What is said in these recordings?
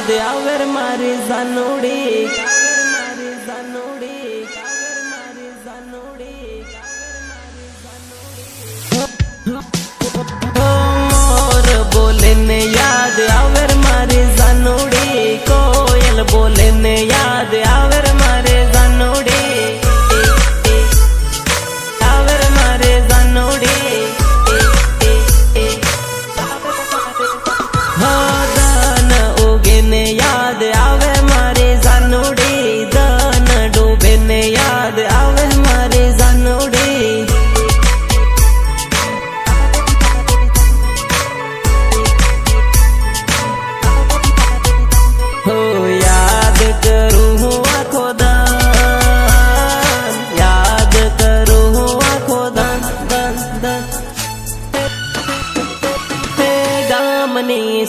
याद आवर मारी जानोड़ी मोर बोले ने याद आवर मारी जानोड़ी कोयल बोले ने याद आवर मारे जानोड़ी आवर मारे जानोड़ी दान उगे ने याद आवे मारे जानोड़ी दान डूबे ने याद आवे मारे जानोड़ी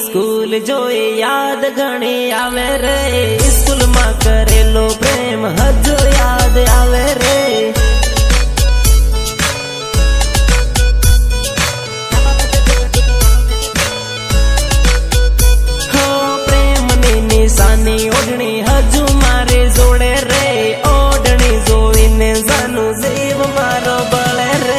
स्कूल जो याद घणी आवे रे स्कूल में करेलो प्रेम हजो याद आवे रे हो प्रेम नी निशानी ओढ़नी हजू मारे जोड़े रे ओढ़नी जोईने जानू जीव मारो बळे रे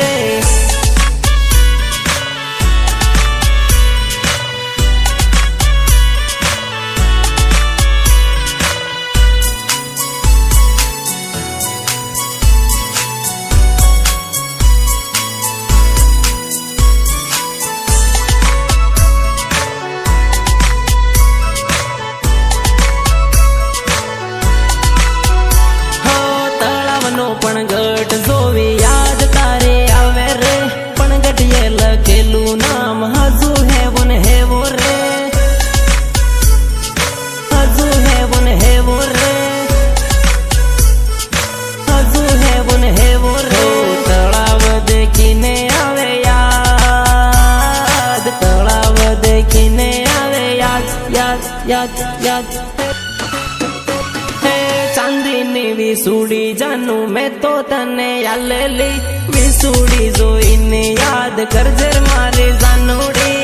पण गट जोवी याद तारे आवे रे पण गटिये लखेलू नाम हजू है वन है वो रे हजू है वन है वो रे हजू है वन है वो रे तलाव देखीने आवे याद तलाव देखीने आवे याद याद याद याद चांदीनी विसूड़ी जानू मैं तो तने यालेली विसूड़ी जोईने याद करजर मारे जानोड़ी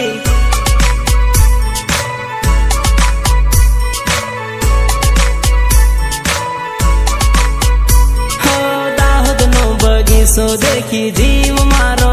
हो दाहोद नो बगीचो देखी जीव मारो